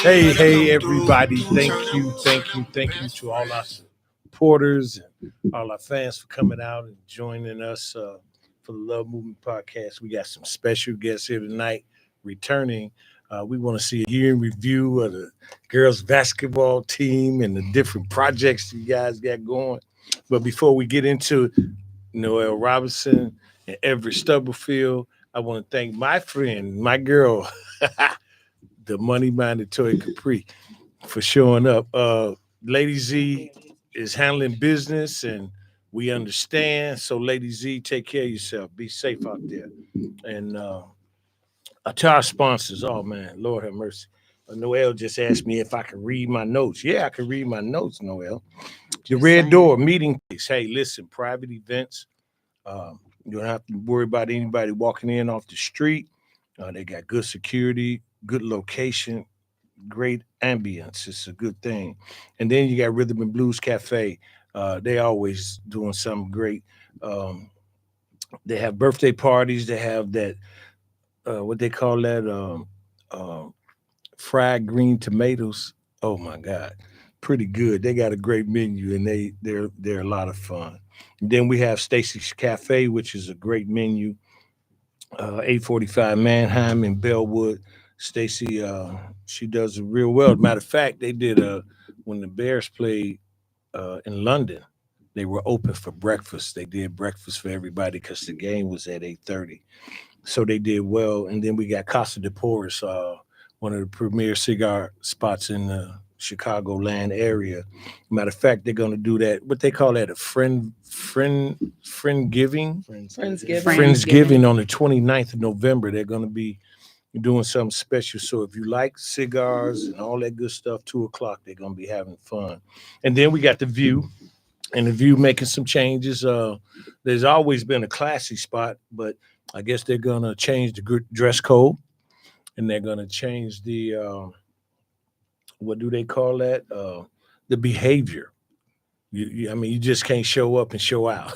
Hey, everybody. Thank you to all our supporters and all our fans for coming out and joining us for the Love Movement Podcast. We got some special guests here tonight returning. We want to see a year in review of the girls basketball team and the different projects you guys got going. But before we get into Noelle Robinson and Everett Stubblefield, I want to thank my friend, my girl, the money-minded Toya Capri, for showing up. Lady Z is handling business, and we understand. So, Lady Z, take care of yourself. Be safe out there. And to our sponsors, oh, man, Lord have mercy. Noelle just asked me if I could read my notes. Yeah, I can read my notes, Noelle. The Red Door meeting place. Hey, listen, private events. You don't have to worry about anybody walking in off the street. They got good security, good location, great ambience. It's a good thing. And then you got Rhythm and Blues Cafe. They always doing something great. They have birthday parties. They have that, what they call that, fried green tomatoes. Oh my God, pretty good. They got a great menu, and they're a lot of fun. And then we have Stacy's Cafe, which is a great menu. 845 Manheim in Bellwood. Stacy, she does it real well. Matter of fact, they did when the Bears played in London. They were open for breakfast. They did breakfast for everybody because the game was at 8:30. So they did well. And then we got Casa de Porras, one of the premier cigar spots in the Chicagoland area. Matter of fact, they're going to do that. What they call that, a friend giving. Friendsgiving on the 29th of November. They're going to be doing something special. So if you like cigars and all that good stuff, 2:00, they're going to be having fun. And then we got the View, and the View making some changes. There's always been a classy spot, but I guess they're going to change the dress code, and they're going to change the, what do they call that? The behavior. I mean, you just can't show up and show out.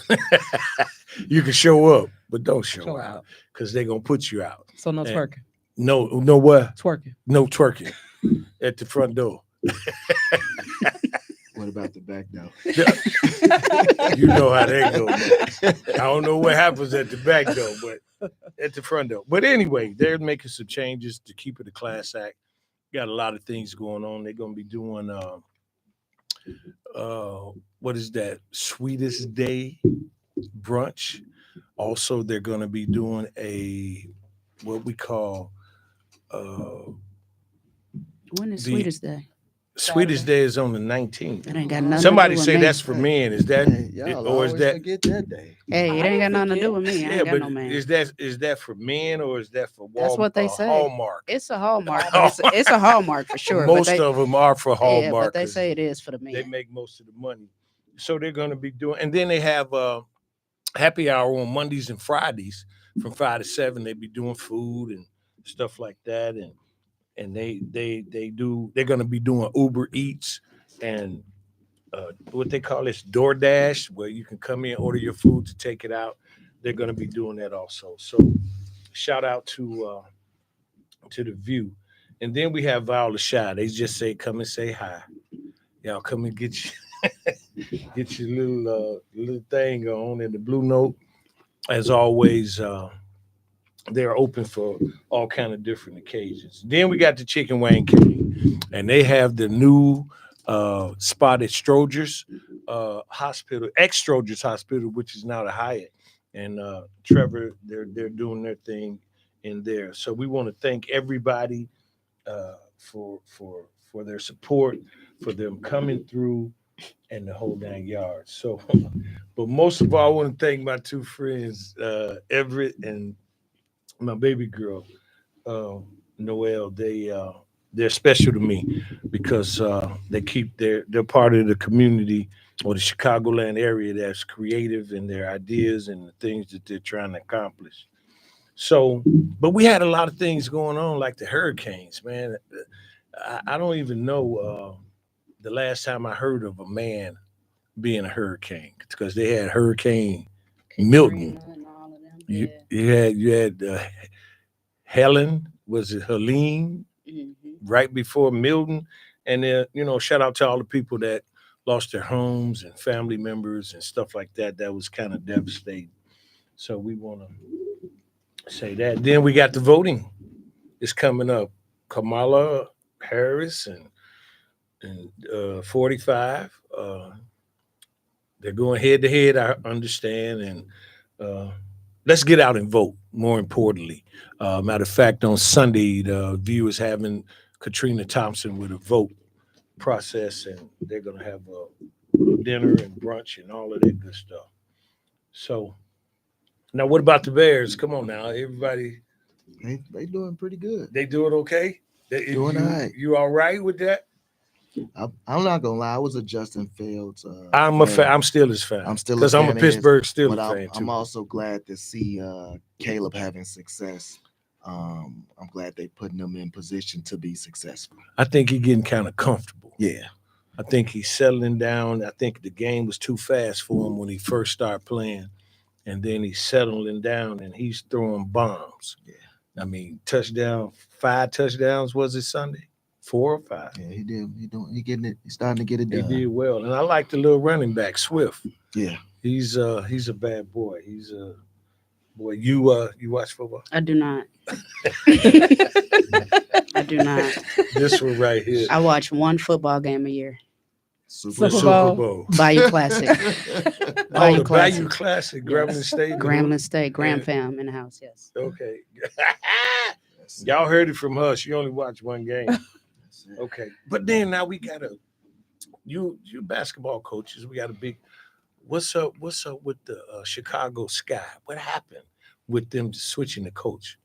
You can show up, but don't show out because they're going to put you out. So no twerking. No what? Twerking. No twerking at the front door. What about the back door? You know how that goes. I don't know what happens at the back door, but at the front door. But anyway, they're making some changes to keep it a class act. Got a lot of things going on. They're going to be doing, what is that? Sweetest Day brunch. Also, they're going to be doing what we call, when is Sweetest Day? Sweetest Day is on the 19th. It ain't got nothing Somebody to do with say me. that's for men. Is that, or is that? Forget that day. Hey, it ain't got nothing to do with me. I Yeah, ain't got but no man. is that for men or is that for Walmart? That's what they say. Hallmark? It's a Hallmark. But it's a Hallmark for sure. Most of them are for Hallmark. Yeah, but they say it is for the men. They make most of the money. So they're going to be doing, and then they have happy hour on Mondays and Fridays from 5 to 7. They be doing food and stuff like that, and they're going to be doing Uber Eats and what they call this DoorDash, where you can come in, order your food to take it out. They're going to be doing that also. So shout out to the View. And then we have Viola Shy. They just say, come and say hi. Y'all come and get your little thing on in the Blue Note. As always, they're open for all kind of different occasions. Then we got the Chicken Wing King, and they have the new spot at Stroger's Hospital, ex-Stroger's Hospital, which is now the Hyatt. And Trevor, they're doing their thing in there. So we want to thank everybody for their support, for them coming through and the whole dang yard. So, but most of all, I want to thank my two friends, Everett and my baby girl, Noelle. They're special to me because they're part of the community or the Chicagoland area that's creative in their ideas and the things that they're trying to accomplish. So, but we had a lot of things going on, like the hurricanes, man. I don't even know the last time I heard of a man being a hurricane, because they had Hurricane Milton. You had Helen, was it Helene? Mm-hmm. right before Milton. And then, shout out to all the people that lost their homes and family members and stuff like that. That was kind of devastating. So we want to say that. Then we got the voting is coming up. Kamala Harris and 45. They're going head to head, I understand. And let's get out and vote, more importantly. Matter of fact, on Sunday, the View is having Katrina Thompson with a vote process, and they're going to have a dinner and brunch and all of that good stuff. So now what about the Bears? Come on now, everybody. They doing pretty good. They doing okay? Doing all right. You all right with that? I'm not gonna lie. I was a Justin Fields. I'm a fan. I'm still his fan. I'm still because I'm a Pittsburgh Steelers fan too. I'm also glad to see Caleb having success. I'm glad they putting him in position to be successful. I think he's getting kind of comfortable. Yeah. I think he's settling down. I think the game was too fast for him when he first started playing, and then he's settling down and he's throwing bombs. Yeah. I mean, 5 touchdowns was it Sunday? 4 or 5? Yeah, he did. He getting it. He's starting to get it done. He did well, and I like the little running back Swift. Yeah, he's a bad boy. He's a boy. You watch football? I do not. I do not. This one right here. I watch one football game a year. Super Bowl. Bayou Classic. Bayou Classic. Grambling State. Grambling State. Gram fam in the house. Yes. Okay. Y'all heard it from us. You only watch one game. Okay, but then now we got you basketball coaches. We got a big. What's up with the Chicago Sky? What happened with them switching the coach?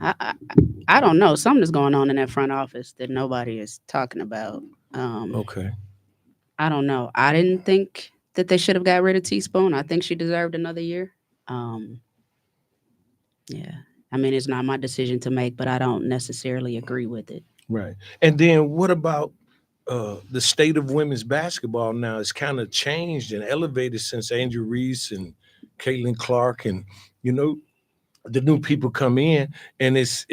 I don't know. Something is going on in that front office that nobody is talking about. Okay. I don't know. I didn't think that they should have got rid of Teaspoon. I think she deserved another year. Yeah. I mean, it's not my decision to make, but I don't necessarily agree with it. Right. And then what about the state of women's basketball now? It's kind of changed and elevated since Angel Reese and Caitlin Clark and, the new people come in. And it's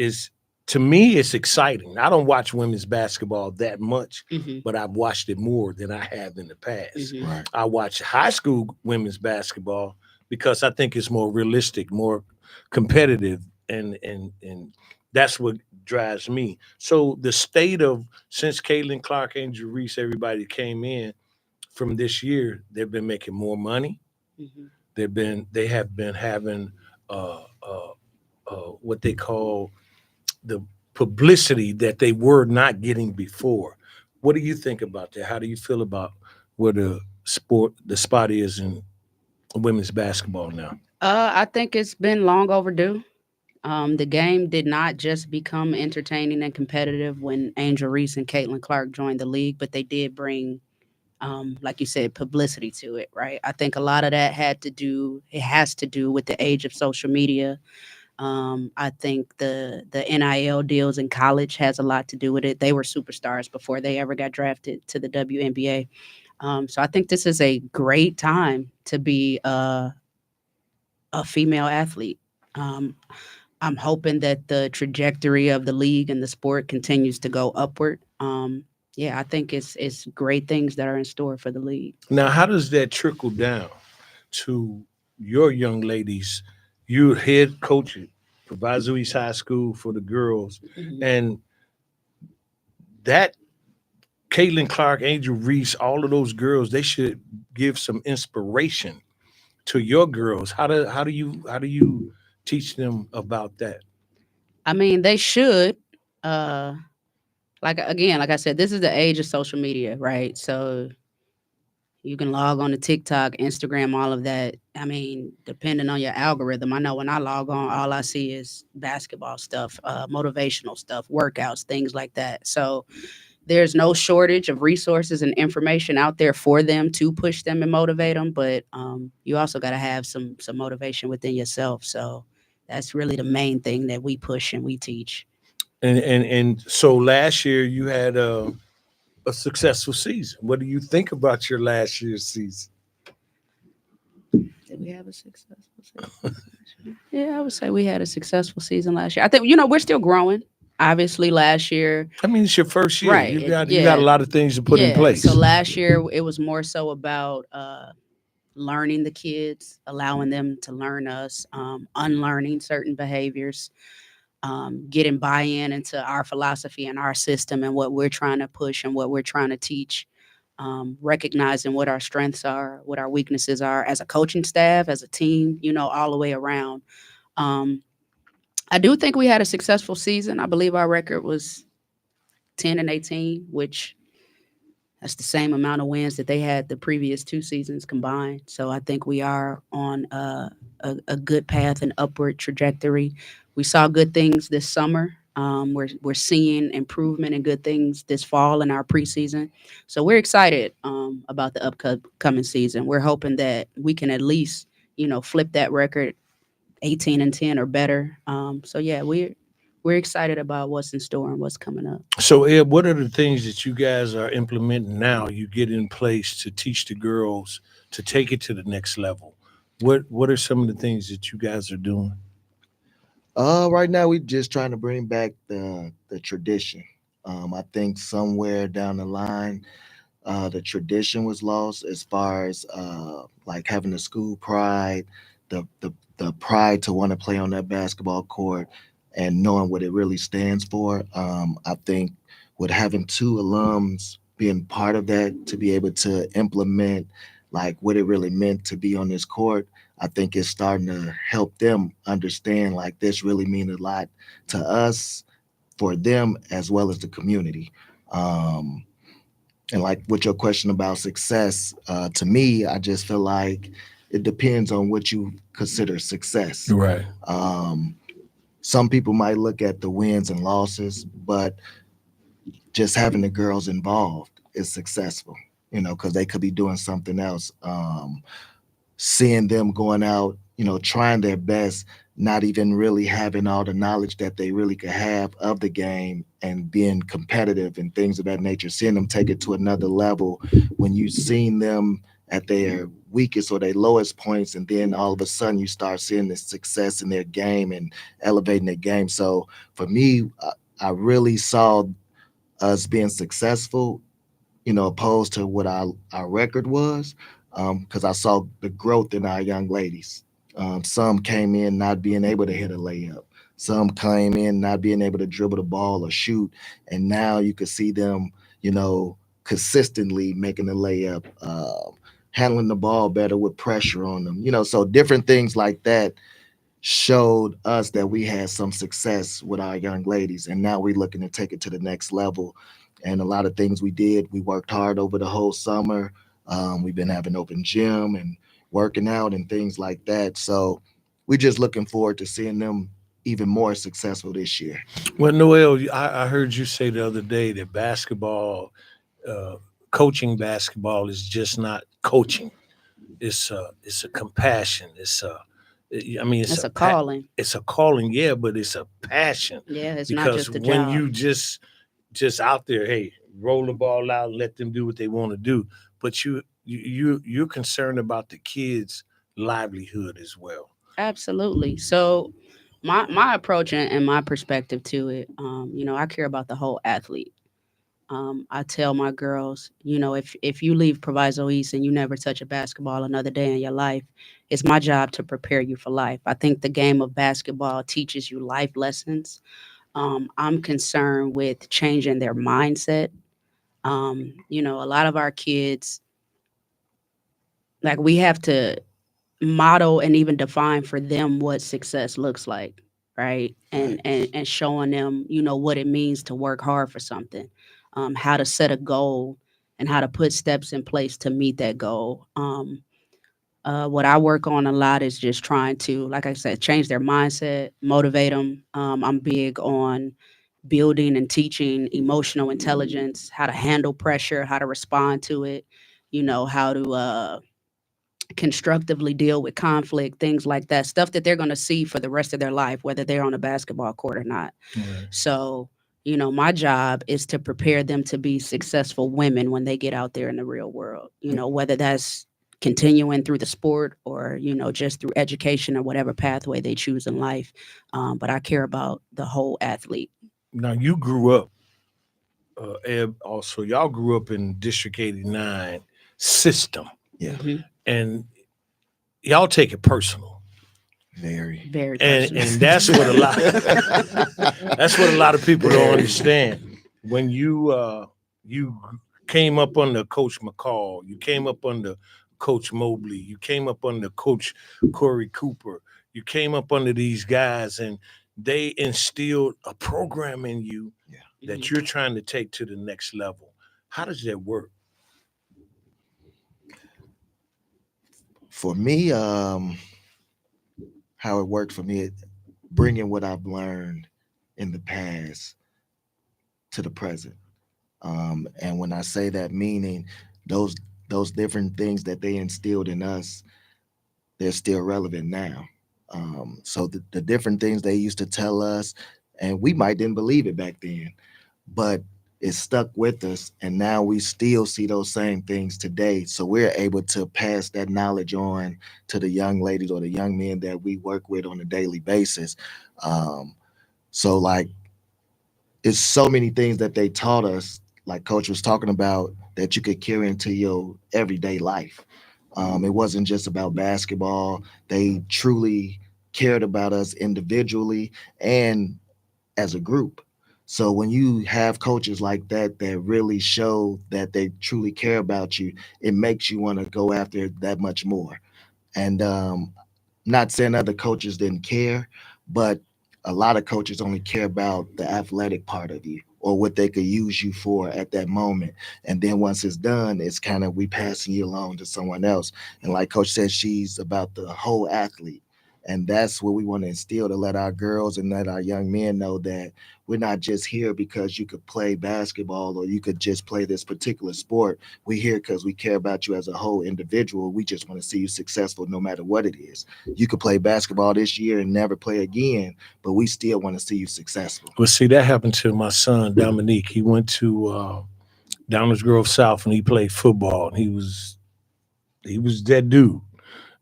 to me, it's exciting. I don't watch women's basketball that much, but I've watched it more than I have in the past. Right. I watch high school women's basketball because I think it's more realistic, more competitive, and that's what drives me. So the state of, since Caitlin Clark, Angel Reese, everybody came in from this year, they've been making more money. They have been having what they call the publicity that they were not getting before. What do you think about that? How do you feel about where the spot is in women's basketball now? I think it's been long overdue. The game did not just become entertaining and competitive when Angel Reese and Caitlin Clark joined the league, but they did bring, like you said, publicity to it, right? I think a lot of that has to do with the age of social media. I think the NIL deals in college has a lot to do with it. They were superstars before they ever got drafted to the WNBA. So I think this is a great time to be a female athlete. I'm hoping that the trajectory of the league and the sport continues to go upward. I think it's great things that are in store for the league. Now, how does that trickle down to your young ladies? You're head coach at Proviso East High School for the girls, and that Caitlin Clark, Angel Reese, all of those girls, they should give some inspiration to your girls. How do you teach them about that? I mean, they should. Like I said, this is the age of social media, right? So you can log on to TikTok, Instagram, all of that. I mean, depending on your algorithm, I know when I log on, all I see is basketball stuff, motivational stuff, workouts, things like that. So there's no shortage of resources and information out there for them to push them and motivate them. But you also got to have some motivation within yourself. So that's really the main thing that we push and we teach. And so last year you had a successful season. What do you think about your last year's season? Did we have a successful season? Yeah, I would say we had a successful season last year. I think, we're still growing. Obviously, last year, I mean, it's your first year. right? You got a lot of things to put in yeah. place. So last year, it was more so about learning the kids, allowing them to learn us, unlearning certain behaviors, getting buy-in into our philosophy and our system and what we're trying to push and what we're trying to teach, recognizing what our strengths are, what our weaknesses are as a coaching staff, as a team, all the way around. Um, I do think we had a successful season. I believe our record was 10-18, which that's the same amount of wins that they had the previous two seasons combined. So I think we are on a good path and upward trajectory. We saw good things this summer. We're seeing improvement and good things this fall in our preseason. So we're excited about the upcoming season. We're hoping that we can at least flip that record 18-10 or better. So yeah, we're excited about what's in store and what's coming up. So, Ed, what are the things that you guys are implementing now? You get in place to teach the girls to take it to the next level. What are some of the things that you guys are doing? Right now we're just trying to bring back the tradition. I think somewhere down the line, the tradition was lost as far as like having the school pride, the pride to want to play on that basketball court, and knowing what it really stands for. I think with having two alums being part of that to be able to implement like what it really meant to be on this court, I think it's starting to help them understand like this really mean a lot to us, for them, as well as the community. Um, and like with your question about success, to me, I just feel like it depends on what you consider success. Right. Um, some people might look at the wins and losses, but just having the girls involved is successful, because they could be doing something else. Seeing them going out, trying their best, not even really having all the knowledge that they really could have of the game and being competitive and things of that nature, seeing them take it to another level when you've seen them at their weakest or their lowest points, and then all of a sudden you start seeing the success in their game and elevating their game. So for me, I really saw us being successful, opposed to what our record was, because I saw the growth in our young ladies. Some came in not being able to hit a layup. Some came in not being able to dribble the ball or shoot, and now you could see them, consistently making the layup, handling the ball better with pressure on them. So different things like that showed us that we had some success with our young ladies, and now we're looking to take it to the next level. And a lot of things we worked hard over the whole summer. We've been having open gym and working out and things like that. So we're just looking forward to seeing them even more successful this year. Well, Noel, I heard you say the other day that basketball, uh, coaching basketball is just not coaching. It's a compassion. I mean, It's a calling. it's a calling, yeah, but it's a passion Yeah, it's not because just a when job. you just out there, hey, roll the ball out, let them do what they want to do, but you're concerned about the kids' livelihood as well. Absolutely. So my approach and my perspective to it, I care about the whole athlete. I tell my girls, if you leave Proviso East and you never touch a basketball another day in your life, it's my job to prepare you for life. I think the game of basketball teaches you life lessons. I'm concerned with changing their mindset. A lot of our kids, like we have to model and even define for them what success looks like, right? And Right. and showing them, what it means to work hard for something, how to set a goal and how to put steps in place to meet that goal. What I work on a lot is just trying to, like I said, change their mindset, motivate them. I'm big on building and teaching emotional intelligence, how to handle pressure, how to respond to it, how to constructively deal with conflict, things like that, stuff that they're going to see for the rest of their life, whether they're on a basketball court or not. Right. So, my job is to prepare them to be successful women when they get out there in the real world, whether that's continuing through the sport or, just through education or whatever pathway they choose in life. But I care about the whole athlete. Now you grew up, Eb, also y'all grew up in District 89 system, Yeah, Mhm. and y'all take it personal, very. Very and personal. and that's what a lot that's what a lot of people don't Very. understand. When you came up under Coach McCall, you came up under Coach Mobley, you came up under Coach Corey Cooper, you came up under these guys, and they instilled a program in you Yeah. that you're trying to take to the next level. How does that work? For me, how it worked for me, bringing what I've learned in the past to the present. And when I say that, meaning those those different things that they instilled in us, they're still relevant now. So the different things they used to tell us, and we might didn't believe it back then, but it stuck with us, and now we still see those same things today. So we're able to pass that knowledge on to the young ladies or the young men that we work with on a daily basis. So like it's so many things that they taught us, like Coach was talking about, that you could carry into your everyday life. It wasn't just about basketball. They truly cared about us individually and as a group. So when you have coaches like that that really show that they truly care about you, it makes you want to go after it that much more. And not saying other coaches didn't care, but a lot of coaches only care about the athletic part of you or what they could use you for at that moment. And then once it's done, it's kind of we passing you along to someone else. And like Coach said, she's about the whole athlete. And that's what we want to instill to let our girls and let our young men know that we're not just here because you could play basketball or you could just play this particular sport. We're here because we care about you as a whole individual. We just want to see you successful no matter what it is. You could play basketball this year and never play again, but we still want to see you successful. Well, see, that happened to my son Dominique. He went to Downers Grove South and he played football. And he was that dude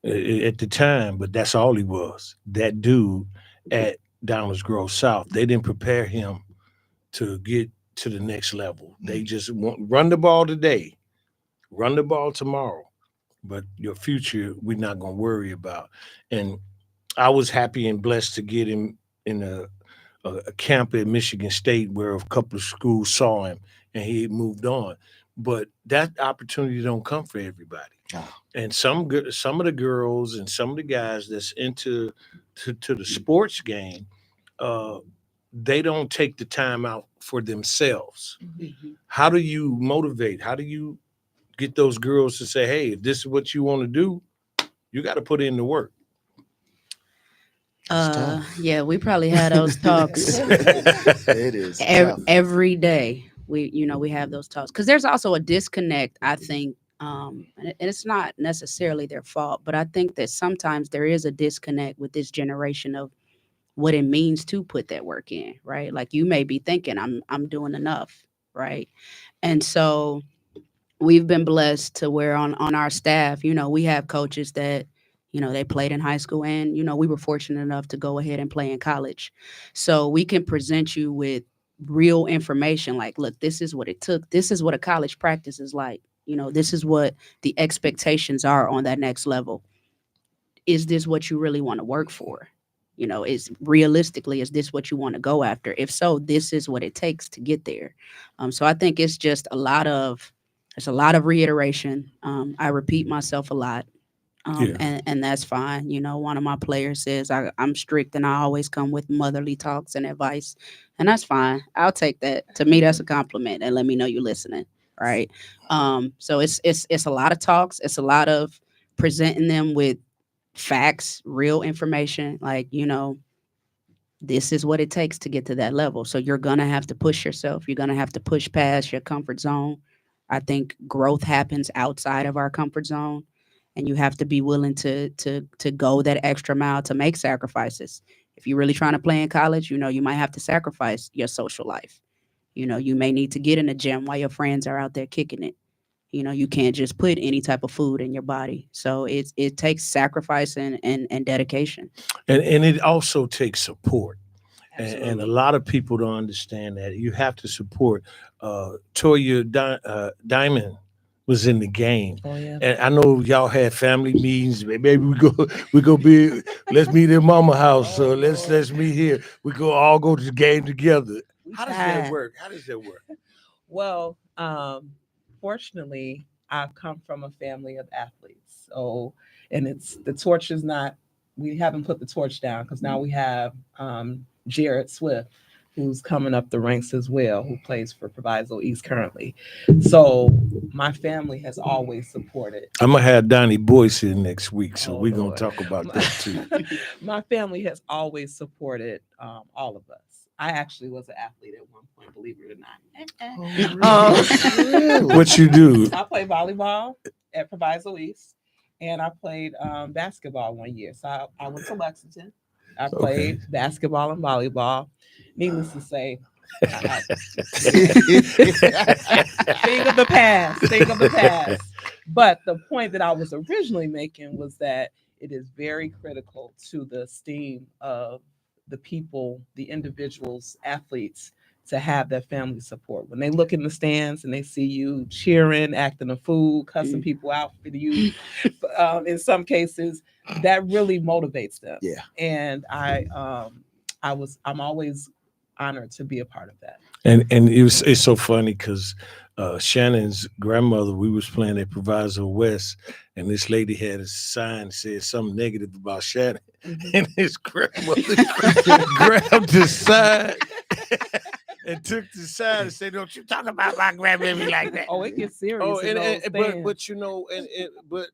at the time, but that's all he was. That dude at Downers Grove South. They didn't prepare him to get to the next level. They just run the ball today, run the ball tomorrow, but your future we're not gonna worry about. And I was happy and blessed to get him in a camp at Michigan State where a couple of schools saw him and he moved on. But that opportunity don't come for everybody. Ah. And some of the girls and some of the guys that's into to the sports game, uh, they don't take the time out for themselves. Mhm. How do you motivate? How do you get those girls to say, "Hey, if this is what you want to do, you got to put in the work"? It's tough. Yeah, we probably had those talks It is tough. every day. We have those talks because there's also a disconnect. I think, and it's not necessarily their fault, but I think that sometimes there is a disconnect with this generation of what it means to put that work in, right? Like you may be thinking, I'm doing enough, right? And so we've been blessed to where on our staff, we have coaches that, they played in high school and, we were fortunate enough to go ahead and play in college. So we can present you with real information like, look, this is what it took. This is what a college practice is like. This is what the expectations are on that next level. Is this what you really want to work for? Is realistically, is this what you want to go after? If so, this is what it takes to get there. So I think it's a lot of reiteration. I repeat myself a lot. Yeah. And that's fine. One of my players says I'm strict and I always come with motherly talks and advice. And that's fine. I'll take that. To me, that's a compliment and let me know you're listening. Right. So it's a lot of talks. It's a lot of presenting them with facts, real information. Like, this is what it takes to get to that level. So you're going to have to push yourself. You're going to have to push past your comfort zone. I think growth happens outside of our comfort zone, and you have to be willing to go that extra mile to make sacrifices. If you're really trying to play in college, you might have to sacrifice your social life. You may need to get in the gym while your friends are out there kicking it. You can't just put any type of food in your body. So it takes sacrifice and dedication. And it also takes support. And a lot of people don't understand that. You have to support. Toya Diamond was in the game. Oh yeah. And I know y'all had family meetings. Maybe let's meet in mama house. So let's meet here. We all go to the game together. How does that work? Well, fortunately, I've come from a family of athletes. So, and the torch is not, we haven't put the torch down because now we have Jared Swift, who's coming up the ranks as well, who plays for Proviso East currently. So my family has always supported. I'm going to have Donnie Boyce in next week, so we're going Lord. to talk about that too. My family has always supported all of us. I actually was an athlete at one point, believe it or not. Really? What you do? I played volleyball at Proviso East, and I played basketball one year. So I went to Lexington. I played basketball and volleyball. Needless to say, thing of the past. But the point that I was originally making was that it is very critical to the esteem of the people, the individuals, athletes, to have that family support. When they look in the stands and they see you cheering, acting a fool, cussing people out for you, in some cases, that really motivates them. Yeah. And I'm always honored to be a part of that. And it's so funny because Shannon's grandmother, we was playing at Proviso West, and this lady had a sign that said something negative about Shannon. And his grandmother grabbed the sign and took the sign and said, "Don't you talk about my grandbaby like that." Oh, it gets serious. Oh, but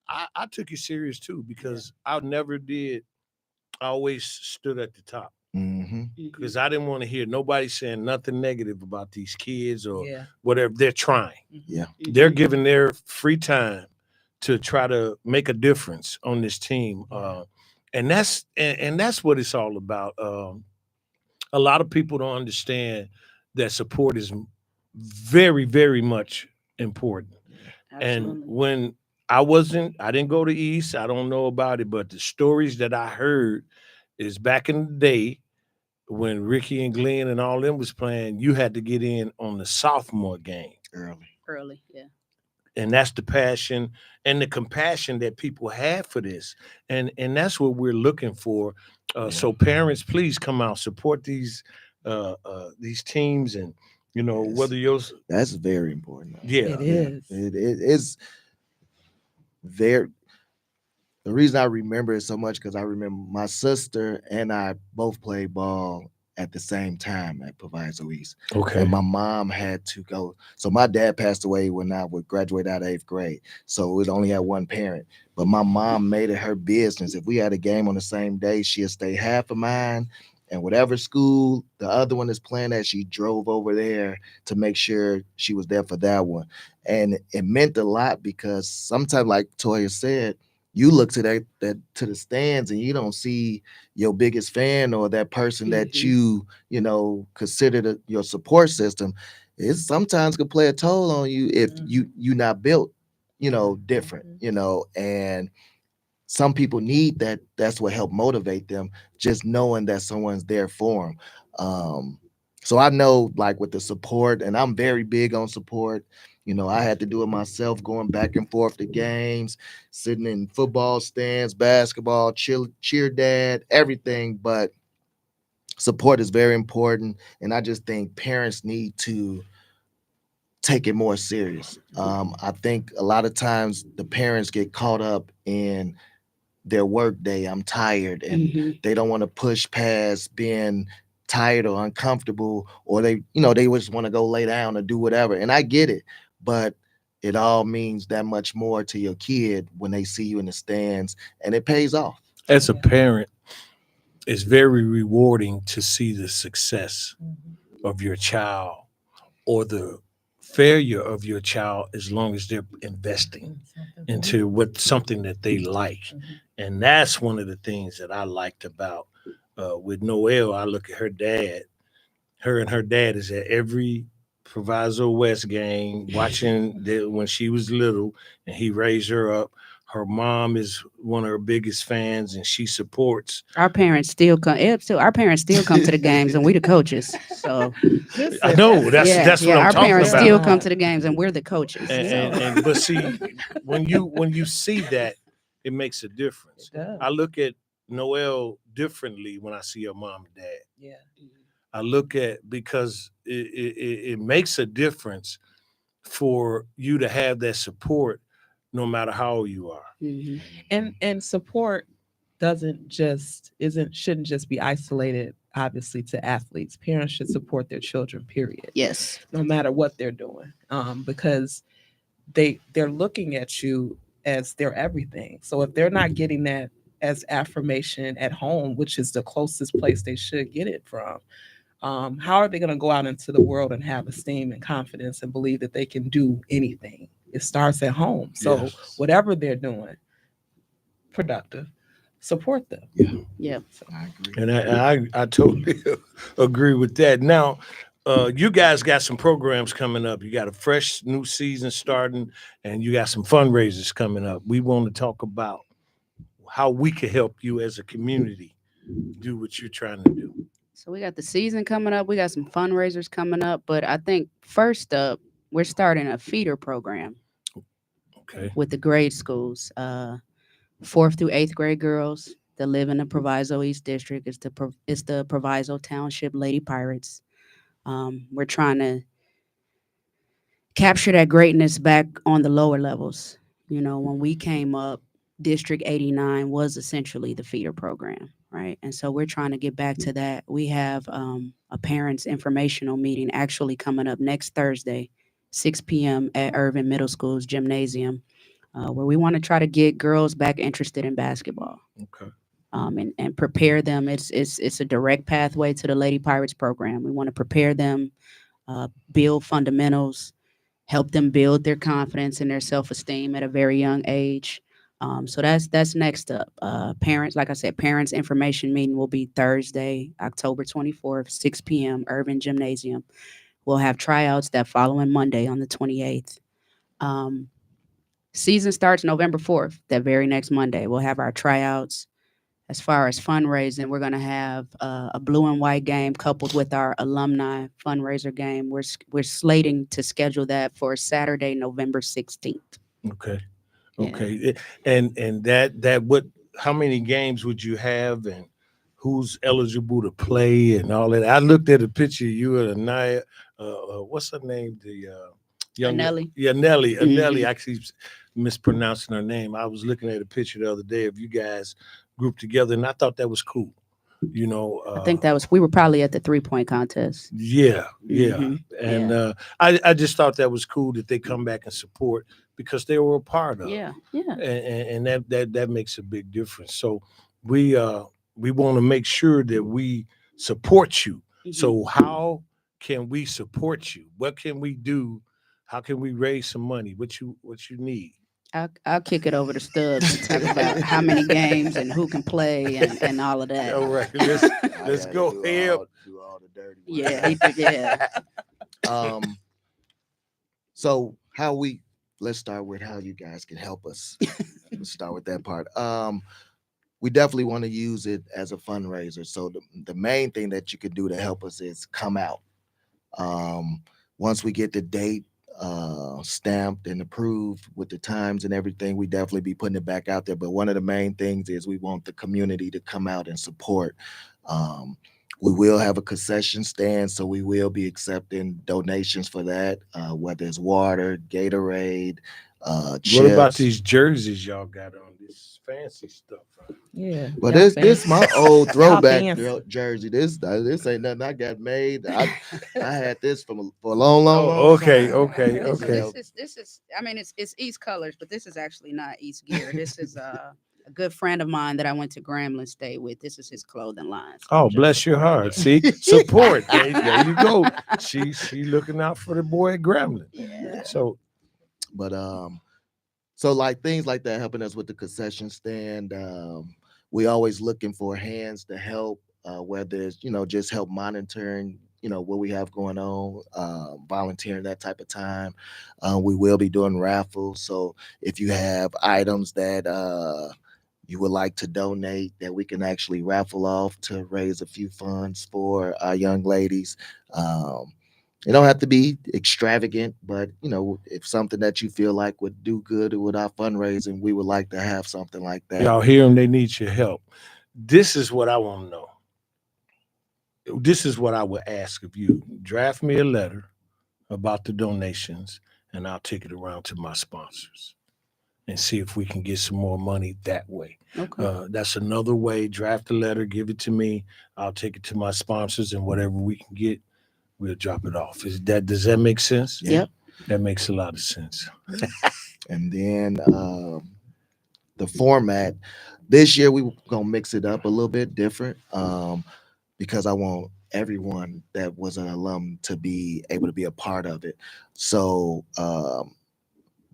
I took it serious too because I always stood at the top. Because I didn't want to hear nobody saying nothing negative about these kids or whatever. They're trying. Yeah. They're giving their free time to try to make a difference on this team. And that's what it's all about. A lot of people don't understand that support is very, very much important. Absolutely. And when I didn't go to East, I don't know about it, but the stories that I heard is back in the day when Ricky and Glenn and all them was playing, you had to get in on the sophomore game Early, yeah. And that's the passion and the compassion that people have for this. And that's what we're looking for. So parents, please come out, support these teams, and whether yours. That's very important. Yeah, it is. It is very. The reason I remember it so much because I remember my sister and I both played ball at the same time at Proviso East. Okay. And my mom had to go. So my dad passed away when I would graduate out of 8th grade. So it only had one parent. But my mom made it her business. If we had a game on the same day, she'd stay half of mine. And whatever school the other one is playing at, she drove over there to make sure she was there for that one. And it meant a lot because sometimes, like Toya said, you look to to the stands and you don't see your biggest fan or that person that you consider your support system. It sometimes can play a toll on you if you not built, different, and some people need that. That's what helped motivate them, just knowing that someone's there for them. So I know, like, with the support, and I'm very big on support. I had to do it myself, going back and forth to games, sitting in football stands, basketball, cheer dad, everything. But support is very important. And I just think parents need to take it more serious. I think a lot of times the parents get caught up in their work day. I'm tired, and they don't want to push past being tired or uncomfortable, or they just want to go lay down or do whatever. And I get it, but it all means that much more to your kid when they see you in the stands, and it pays off. As a parent, it's very rewarding to see the success of your child or the failure of your child, as long as they're investing into something that they like. And that's one of the things that I liked about with Noelle. I look at her dad. Her and her dad is at every Proviso West game, watching when she was little, and he raised her up. Her mom is one of her biggest fans, and she supports. Our parents still come. Our parents still come to the games, and we the coaches. So I know that's what I'm our talking parents about. still come to the games, and we're the coaches. And but see, when you see that, it makes a difference. I look at Noelle differently when I see her mom and dad. Yeah. I look at because it makes a difference for you to have that support, no matter how old you are. Mm-hmm. And support shouldn't just be isolated, obviously, to athletes. Parents should support their children, period. Yes. No matter what they're doing, because they're looking at you as their everything. So if they're not getting that as affirmation at home, which is the closest place they should get it from, how are they going to go out into the world and have esteem and confidence and believe that they can do anything? It starts at home. So whatever they're doing, productive, support them. Yeah. So, I agree. And I totally agree with that. Now, you guys got some programs coming up. You got a fresh new season starting, and you got some fundraisers coming up. We want to talk about how we can help you as a community do what you're trying to do. So we got the season coming up. We got some fundraisers coming up. But I think first up, we're starting a feeder program. Okay. With the grade schools, 4th through 8th grade girls that live in the Proviso East District. It's the Proviso Township Lady Pirates. We're trying to capture that greatness back on the lower levels. You know, when we came up, District 89 was essentially the feeder program, right? And so we're trying to get back to that. We have a parents' informational meeting actually coming up next Thursday, 6 p.m. at Irvin Middle School's gymnasium, where we want to try to get girls back interested in basketball. Okay. And prepare them. It's a direct pathway to the Lady Pirates program. We want to prepare them, build fundamentals, help them build their confidence and their self-esteem at a very young age. So that's next up. Parents, like I said, parents information meeting will be Thursday, October 24th, 6 p.m., Irvin Gymnasium. We'll have tryouts that following Monday on the 28th. Season starts November 4th, that very next Monday. We'll have our tryouts. As far as fundraising, we're going to have a blue and white game coupled with our alumni fundraiser game. We're slating to schedule that for Saturday, November 16th. Okay. Yeah. Okay. And that what? How many games would you have, and who's eligible to play, and all that? I looked at a picture of you and Anaya. What's her name? The young Nelly. Yeah, Nelly. Mhm. Nelly. I keep mispronouncing her name. I was looking at a picture the other day of you guys grouped together, and I thought that was cool. You know, I think we were probably at the 3-point contest. Yeah. Mhm. And I just thought that was cool that they come back and support because they were a part of it. Yeah. And that makes a big difference. So we want to make sure that we support you. Mhm. So how can we support you? What can we do? How can we raise some money? What you need? I'll kick it over to Stubbs to talk about how many games and who can play and all of that. All right, let's go ahead. Do all the dirty work. Yeah. So let's start with how you guys can help us. Let's start with that part. We definitely want to use it as a fundraiser. So the main thing that you can do to help us is come out. Once we get the date stamped and approved with the times and everything, we definitely be putting it back out there. But one of the main things is we want the community to come out and support. We will have a concession stand, so we will be accepting donations for that, whether it's water, Gatorade, chips. What about these jerseys y'all got on? This fancy stuff. Right? Yeah. But y'all this fancy. my old throwback fancy. jersey. This ain't nothing I got made. I had this for a long Okay. time. This is. I mean, it's East colors, but this is actually not East gear. This is a good friend of mine that I went to Grambling State with. This is his clothing line. So Oh, bless your heart. See, support. There you go. She looking out for the boy at Grambling. Yeah. So, But so like things like that helping us with the concession stand. We always looking for hands to help, whether it's just help monitoring what we have going on, volunteering that type of time. We will be doing raffles. So if you have items that you would like to donate that we can actually raffle off to raise a few funds for our young ladies. It don't have to be extravagant, but if something that you feel like would do good with our fundraising, we would like to have something like that. Y'all hear them? They need your help. This is what I want to know. This is what I would ask of you. Draft me a letter about the donations, and I'll take it around to my sponsors and see if we can get some more money that way. Okay. That's another way. Draft a letter, give it to me. I'll take it to my sponsors, and whatever we can get, we'll drop it off. Does that make sense? Yeah. Yep. That makes a lot of sense. And then the format this year, we gonna mix it up a little bit different, because I want everyone that was an alum to be able to be a part of it. So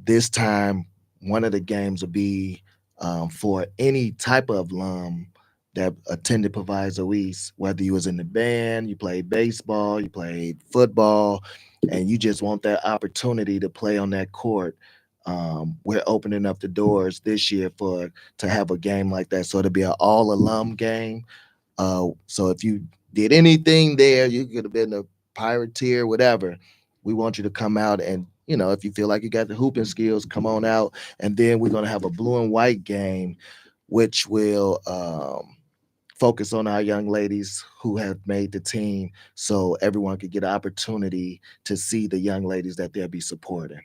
this time, one of the games will be for any type of alum that attended Proviso East, whether you was in the band, you played baseball, you played football, and you just want that opportunity to play on that court. We're opening up the doors this year to have a game like that. So it'll be an all alum game. So if you did anything there, you could have been a pirateer, whatever. We want you to come out and, if you feel like you got the hooping skills, come on out. And then we're going to have a blue and white game, which will focus on our young ladies who have made the team, so everyone could get an opportunity to see the young ladies that they'll be supporting.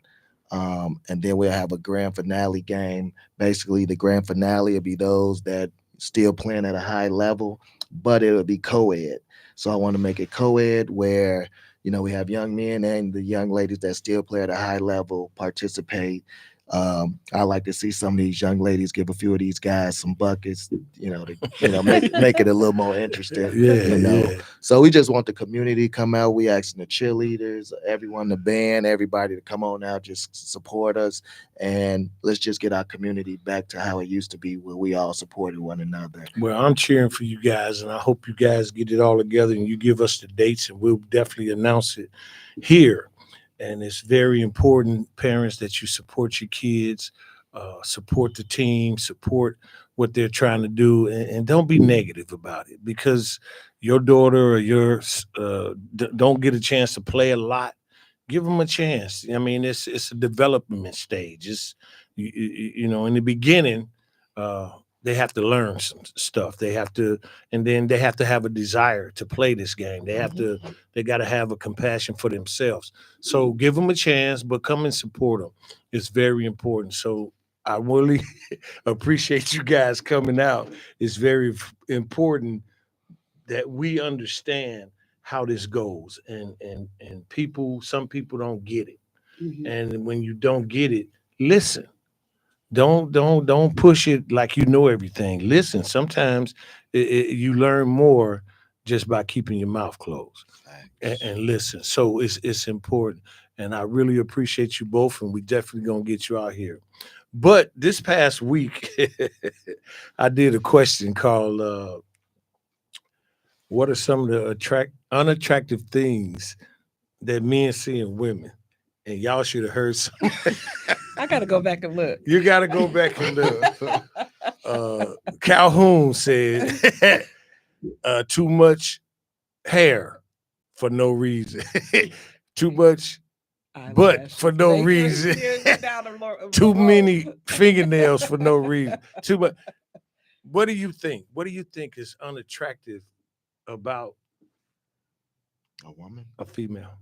And then we'll have a grand finale game. Basically, the grand finale will be those that still playing at a high level, but it'll be co-ed. So I want to make it co-ed where, we have young men and the young ladies that still play at a high level participate. I like to see some of these young ladies give a few of these guys some buckets, to make it a little more interesting. Yeah. So we just want the community to come out. We asking the cheerleaders, everyone, the band, everybody to come on out, just support us, and let's just get our community back to how it used to be, where we all supported one another. Well, I'm cheering for you guys, and I hope you guys get it all together and you give us the dates, and we'll definitely announce it here. And it's very important, parents, that you support your kids, support the team, support what they're trying to do, and don't be negative about it, because your daughter or yours don't get a chance to play a lot. Give them a chance. I mean, it's a development stage. It's in the beginning, they have to learn some stuff. And then they have to have a desire to play this game. They got to have a compassion for themselves. So give them a chance, but come and support them. It's very important. So I really appreciate you guys coming out. It's very important that we understand how this goes, and some people don't get it. Mhm. And when you don't get it, listen. Don't push it like you know everything. Listen, sometimes you learn more just by keeping your mouth closed and listen. So it's important, and I really appreciate you both, and we definitely gonna get you out here. But this past week, I did a question called "What are some of the unattractive things that men see in women?" And y'all should have heard some. I gotta go back and look. You got to go back and look. Calhoun said, too much hair for no reason. Too much butt for no reason. Too many fingernails for no reason. Too much. What do you think? What do you think is unattractive about A woman? a female?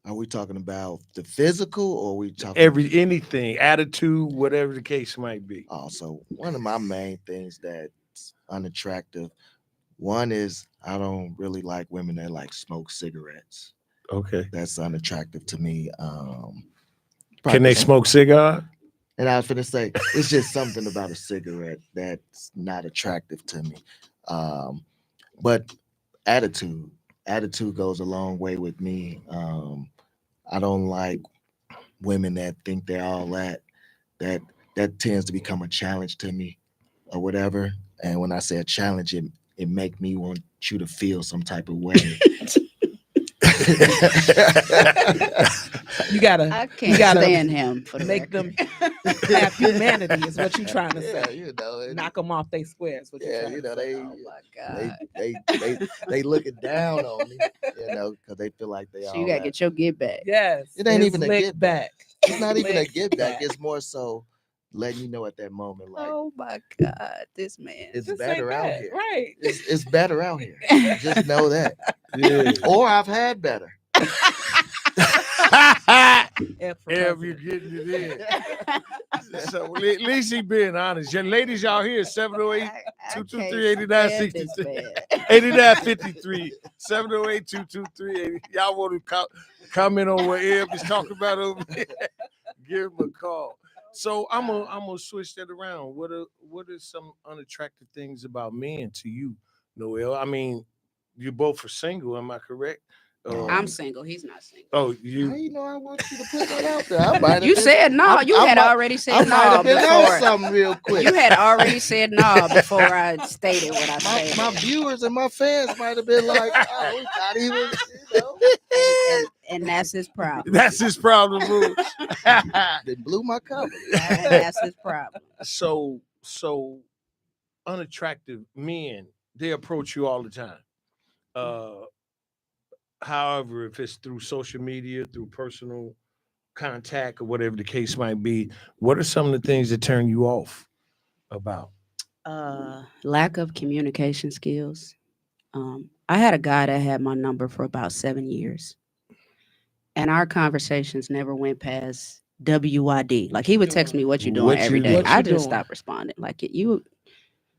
Are we talking about the physical, or are we talking Anything, attitude, whatever the case might be? Also, one of my main things that's unattractive, one is I don't really like women that like smoke cigarettes. Okay. That's unattractive to me. Can they smoke cigar? And I was gonna say, it's just something about a cigarette that's not attractive to me. But attitude goes a long way with me. I don't like women that think they're all that. That tends to become a challenge to me, or whatever. And when I say a challenge, it it make me want you to feel some type of way. You gotta I can't gotta stand him for the make record. them have humanity is what you trying to Yeah, say. you know, Knock them off they squares. What you yeah, trying you to know, say. Oh my they God. they looking down on me, you know, because they feel like they So all you gotta that. get your get back. Yes. It ain't it's even a lick get back. It's not even a Lick get back. back. It's more so letting you know at that moment, like, Oh my God, this man. it's Just better say out that, here. right? It's better out here. Just know that. Yeah. Or I've had better. F for Ev, you're president. getting it in. So at least he being honest. Your ladies, y'all here, 708 223 8963. 8953 708 223. Y'all want to comment on what Ev is talking about over here? Give him a call. So I'm gonna switch that around. What are some unattractive things about men to you, Noelle? I mean, you both are single, am I correct? I'm single. He's not single. Oh, How you you know I want you to put that out there? I might have You been, said no. I- You I had might- already I said might no have been on before. something real quick. You had already said no before I stated what I stated. my viewers and my fans might have been like, oh, we thought he was, you know. And that's his problem. that's his problem, boo. They blew my cover. And that's his problem. So unattractive men, they approach you all the time. However, if it's through social media, through personal contact, or whatever the case might be, what are some of the things that turn you off about? Lack of communication skills. I had a guy that had my number for about 7 years, and our conversations never went past WYD. Like he would text me, "What you doing?" What every you day. doing? What I you just doing? stopped responding. Like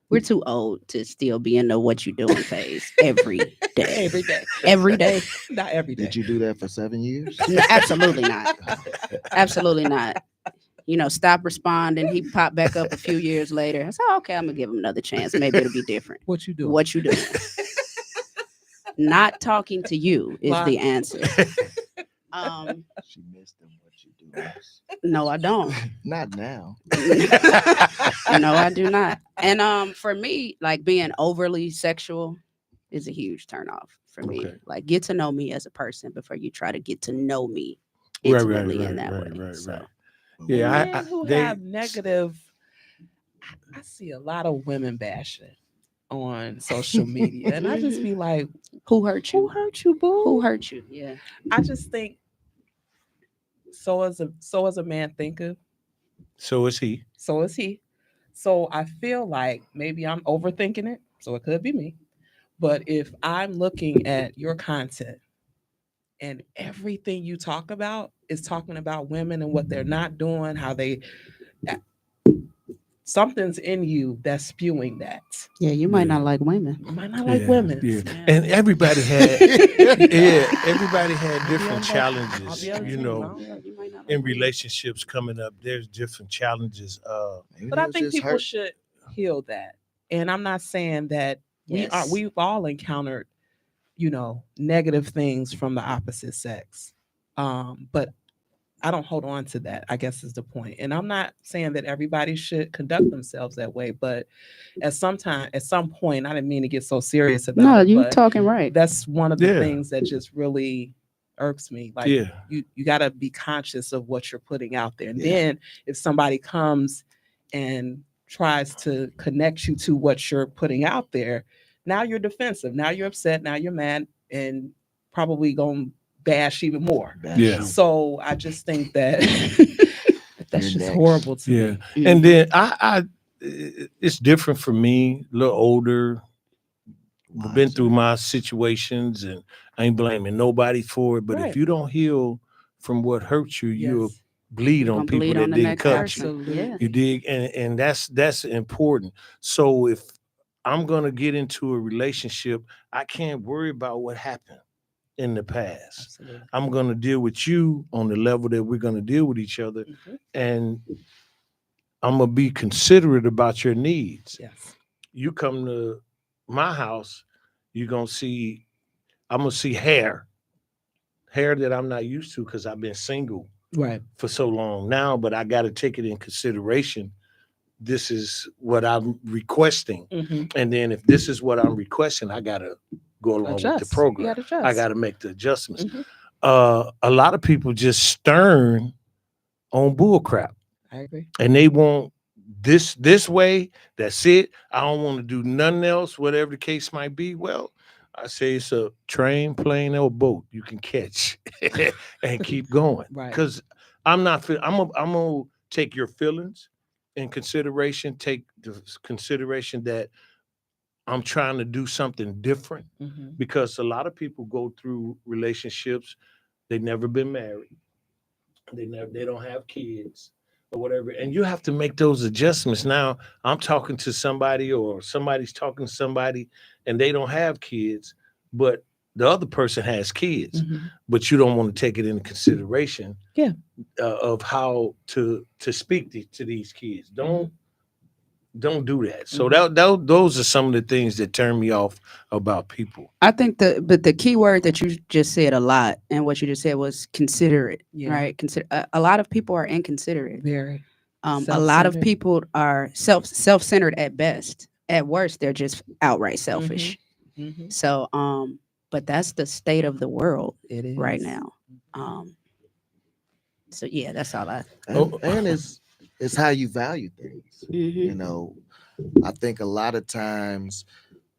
we're too old to still be in the "what you doing" phase every day. Every day. Every day. Not every day. Did you do that for 7 years? No, absolutely not. Absolutely not. You know, stop responding. He popped back up a few years later. I said, okay, I'm gonna give him another chance. Maybe it'll be different. What you doing? What you doing? Not talking to you is Why? the answer. She missed them. What you do? No, I don't. Not now. No, I do not. And for me, like being overly sexual is a huge turnoff for me. Okay. Like get to know me as a person before you try to get to know me Right, intimately in that way. right. So Yeah, Men who they- have negative. I see a lot of women bashing on social media, and I just be like, who hurt you? "Who hurt you, boo? Who hurt you? Yeah. I just think so as a man thinketh, So is he. so is he. So I feel like maybe I'm overthinking it. So it could be me. But if I'm looking at your content and everything you talk about is talking about women and what they're not doing, how they something's in you that's spewing that. Yeah, you might Yeah. not like women. You might not like women. Yeah. Yeah. And everybody had everybody had I'll be different on that- challenges, I'll be on you the know, team. Yeah, you might not like in women. relationships coming up. There's different challenges. Maybe But they I was think just people hurt. should heal that. And I'm not saying that Yes. we've all encountered, negative things from the opposite sex. But I don't hold on to that, I guess is the point. And I'm not saying that everybody should conduct themselves that way, but at some point, I didn't mean to get so serious about No, it. you but talking right. that's one of the Yeah. things that just really irks me. Like Yeah. you got to be conscious of what you're putting out there. And Yeah. then if somebody comes and tries to connect you to what you're putting out there, now you're defensive. Now you're upset. Now you're mad and probably going to bash even more. Yeah. So I just think that that's You're just next. horrible to Yeah. me. And then I it's different for me, a little older. I've been through my situations and I ain't blaming nobody for it. But Right. if you don't heal from what hurt you, you'll Yes. bleed You're on gonna people bleed that on the didn't next cut person. you. Absolutely. You dig? And that's important. So if I'm gonna get into a relationship, I can't worry about what happened in the past. Absolutely. I'm gonna deal with you on the level that we're gonna deal with each other, Mhm. and I'm gonna be considerate about your needs. Yes. You come to my house, I'm gonna see hair that I'm not used to because I've been single Right. for so long now, but I got to take it in consideration this is what I'm requesting. Mhm. And then if this is what I'm requesting, I gotta go along with the Adjust. You program. gotta adjust. I gotta make the adjustments. Mhm. A lot of people just stern on bull crap, I agree. and they want this way. That's it. I don't want to do nothing else, whatever the case might be. Well, I say it's a train, plane, or boat you can catch and keep going. Right. Because I'm not. I'm gonna take your feelings in consideration. Take the consideration that I'm trying to do something different. Mhm. Because a lot of people go through relationships. They've never been married. They don't have kids or whatever. And you have to make those adjustments. Now I'm talking to somebody or somebody's talking to somebody and they don't have kids, but the other person has kids, Mhm. but you don't want to take it into consideration. Yeah. Of how to speak to these kids. Don't do that. So those are some of the things that turn me off about people. I think the key word that you just said a lot, and what you just said was considerate, Yeah. right? A lot of people are inconsiderate. Very. A lot of Self-centered. people are self-centered at best. At worst, they're just outright selfish. Mhm. So, but that's the state of the world It is right now. So yeah, that's all I. And it's how you value things. Mhm. You know, I think a lot of times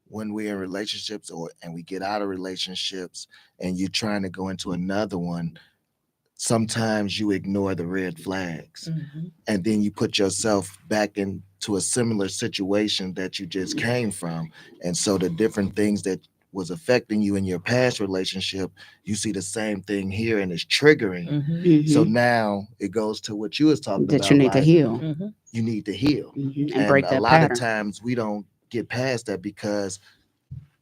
when we're in relationships and we get out of relationships and you're trying to go into another one, sometimes you ignore the red flags Mhm. and then you put yourself back into a similar situation that you just came from. And so the different things that was affecting you in your past relationship, you see the same thing here and it's triggering. Mhm. So Mhm. now it goes to what you was talking That about. you need to like, heal Mhm. you need to heal. and break a that lot pattern. of times we don't get past that because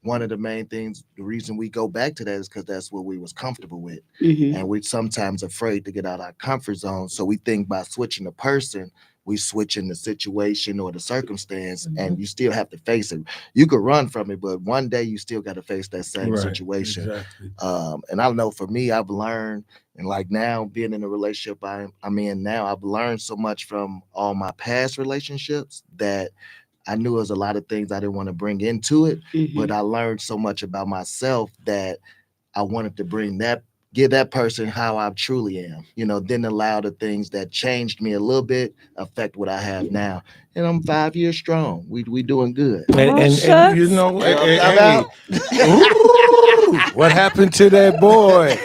one of the main things, the reason we go back to that is because that's what we was comfortable with. Mhm. And we're sometimes afraid to get out our comfort zone. So we think by switching the person, we switching the situation or the circumstance, and you still have to face it. You could run from it, but one day you still got to face that same situation. Exactly. And I know for me, I've learned, and like now being in a relationship I'm in now, I've learned so much from all my past relationships that I knew there was a lot of things I didn't want to bring into it, but I learned so much about myself that I wanted to give that person how I truly am, then allow the things that changed me a little bit affect what I have now. And I'm 5 years strong. We doing good. And you know, I'm out. Ooh, what happened to that boy?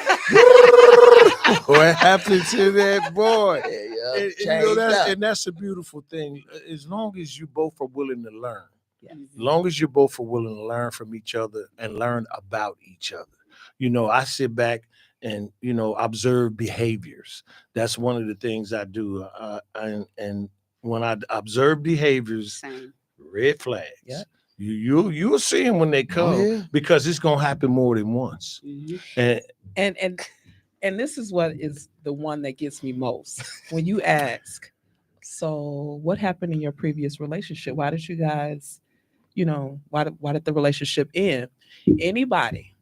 What happened to that boy? That's a beautiful thing. As long as you both are willing to learn, Yes. as long as you both are willing to learn from each other and learn about each other. I sit back and observe behaviors. That's one of the things I do. And when I observe behaviors, Same. red flags. Yep. You'll see them when they come yeah. because it's gonna happen more than once. And And this is what is the one that gets me most when you ask, so what happened in your previous relationship? Why did you guys, why did the relationship end? Anybody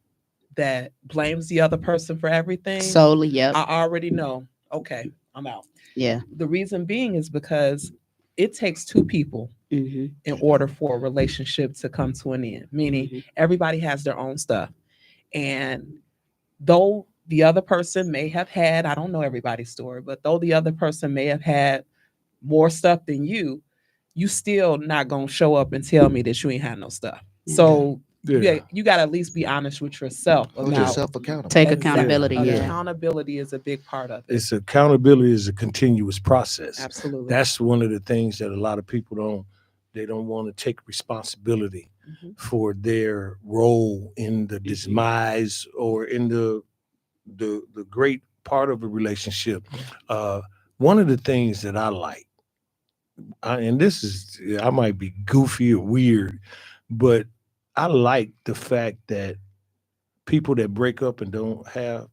that blames the other person for everything, Solely, yep. I already know, okay, I'm out. Yeah. The reason being is because it takes two people Mm-hmm. in order for a relationship to come to an end, meaning everybody has their own stuff. And though the other person may have had, I don't know everybody's story, but though the other person may have had more stuff than you still not going to show up and tell me that you ain't had no stuff. So yeah. you got to at least be honest with yourself Hold about yourself accountable. Take Exactly. accountability. Yeah. Accountability is a big part of it. It's accountability is a continuous process. Absolutely. That's one of the things that a lot of people don't want to take responsibility for their role in the demise or in the great part of a relationship. One of the things that I like, and this is, I might be goofy or weird, but I like the fact that people that break up and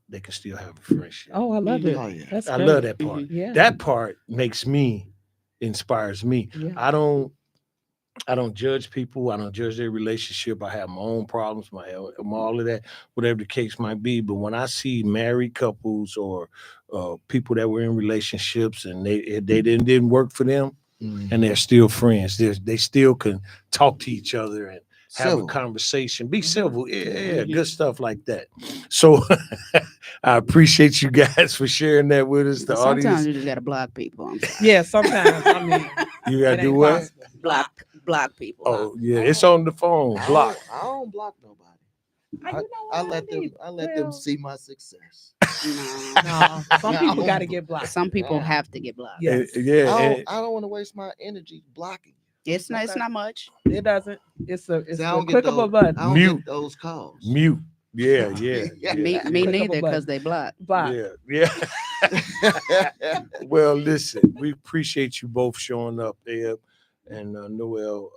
they can still have a friendship. Oh, I love it. Oh, yeah. That's I great. love that part. Yeah. That part inspires me. Yeah. I don't judge people. I don't judge their relationship. I have my own problems, all of that, whatever the case might be. But when I see married couples or people that were in relationships and they didn't work for them, and they're still friends. They still can talk to each other and have Civil. a conversation, be civil. Yeah, Mhm. good stuff like that. So I appreciate you guys for sharing that with us, the But sometimes audience. you just gotta block people. I'm sorry. Yeah, sometimes I mean You gotta it do ain't what? possible. block people. Oh yeah, it's on the phone. Block. I don't block nobody. You know I what? let them. need- I let well, them see my success. No. No, some No. people got to get blocked. Some people Nah. have to get blocked. Yes. Yeah, I don't want to waste my energy blocking. It's not. It's Okay. not much. It doesn't. It's a See, I don't click get of a those. button. I don't Mute. get those calls. mute. Yeah, yeah, yeah. Me Click of a neither, button. because they block. Block. Yeah, yeah. Well, listen, we appreciate you both showing up, Eb and Noelle.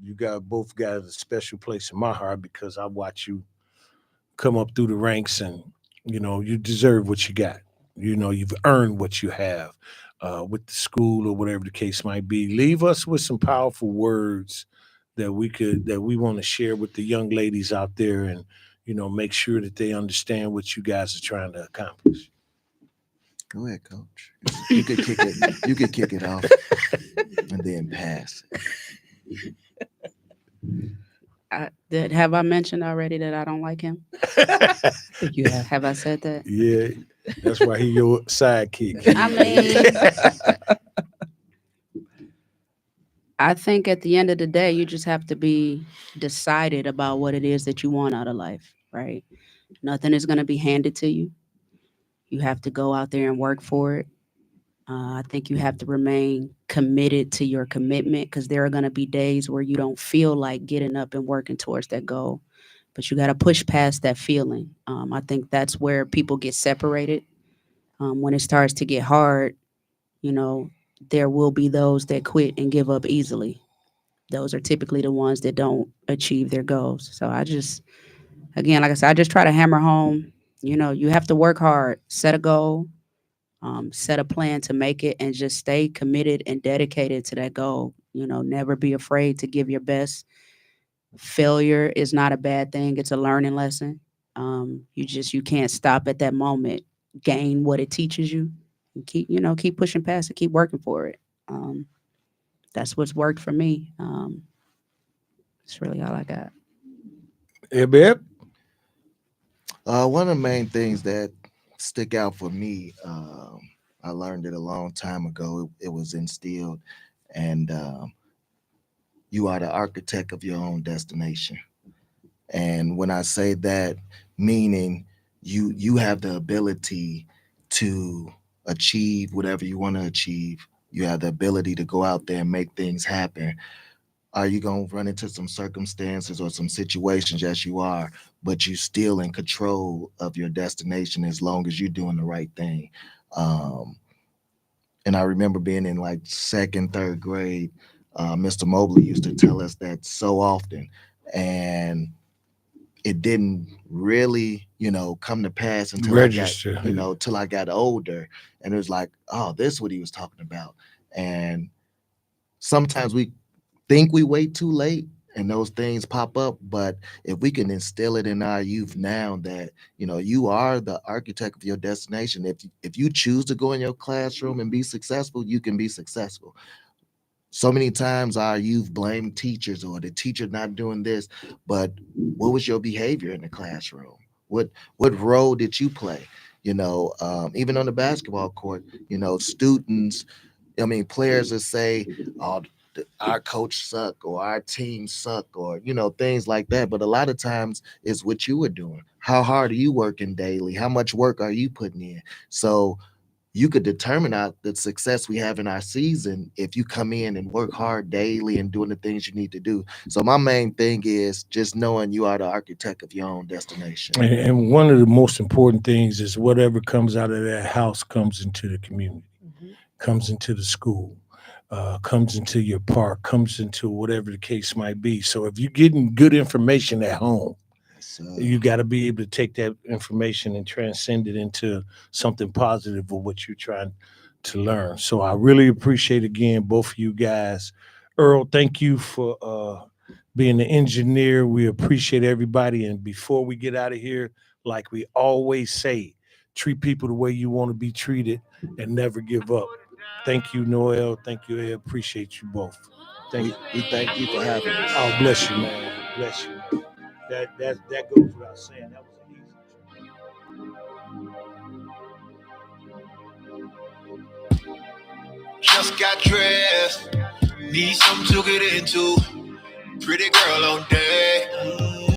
You both got a special place in my heart because I watch you come up through the ranks, and you deserve what you got. You've earned what you have with the school or whatever the case might be. Leave us with some powerful words that we want to share with the young ladies out there, and make sure that they understand what you guys are trying to accomplish. Go ahead, coach. You could kick it. You could kick it off and then pass. Have I mentioned already that I don't like him? I think you have. Have I said that? Yeah, that's why he your sidekick. I I think at the end of the day, you just have to be decided about what it is that you want out of life, right? Nothing is going to be handed to you. You have to go out there and work for it. I think you have to remain committed to your commitment, because there are going to be days where you don't feel like getting up and working towards that goal, but you got to push past that feeling. I think that's where people get separated. When it starts to get hard, you know, there will be those that quit and give up easily. Those are typically the ones that don't achieve their goals. So again, like I said, I just try to hammer home, you have to work hard, set a goal, set a plan to make it, and just stay committed and dedicated to that goal. Never be afraid to give your best. Failure is not a bad thing. It's a learning lesson. You can't stop at that moment. Gain what it teaches you, and keep pushing past it, keep working for it. That's what's worked for me. That's really all I got. Hey, babe. One of the main things that stick out for me, I learned it a long time ago. It was instilled, and you are the architect of your own destination. And when I say that, meaning you have the ability to achieve whatever you want to achieve. You have the ability to go out there and make things happen. Are you going to run into some circumstances or some situations? Yes, you are, but you still in control of your destination as long as you're doing the right thing. And I remember being in like second, third grade. Mr. Mobley used to tell us that so often, and it didn't really, come to pass until Register. till I got older, and it was like, oh, this is what he was talking about. And sometimes we think we wait too late and those things pop up, but if we can instill it in our youth now that you are the architect of your destination. If you choose to go in your classroom and be successful, you can be successful. So many times our youth blame teachers or the teacher not doing this, but what was your behavior in the classroom? What role did you play? Even on the basketball court, students, players that say, "Oh, our coach suck," or "our team suck," or things like that. But a lot of times it's what you were doing. How hard are you working daily? How much work are you putting in? So you could determine the success we have in our season if you come in and work hard daily and doing the things you need to do. So my main thing is just knowing you are the architect of your own destination. And one of the most important things is whatever comes out of that house comes into the community, comes into the school, comes into your park, comes into whatever the case might be. So if you're getting good information at home, you got to be able to take that information and transcend it into something positive of what you're trying to learn. So I really appreciate, again, both of you guys. Earl, thank you for being the engineer. We appreciate everybody. And before we get out of here, like we always say, treat people the way you want to be treated and never give up. Thank you, Noelle. Thank you, Ed. Appreciate you both. Thank you. We thank you for having us. Oh, bless you, man. Bless you. That goes without saying. That was an easy trip. Just got dressed, need something to get into. Pretty girl on day.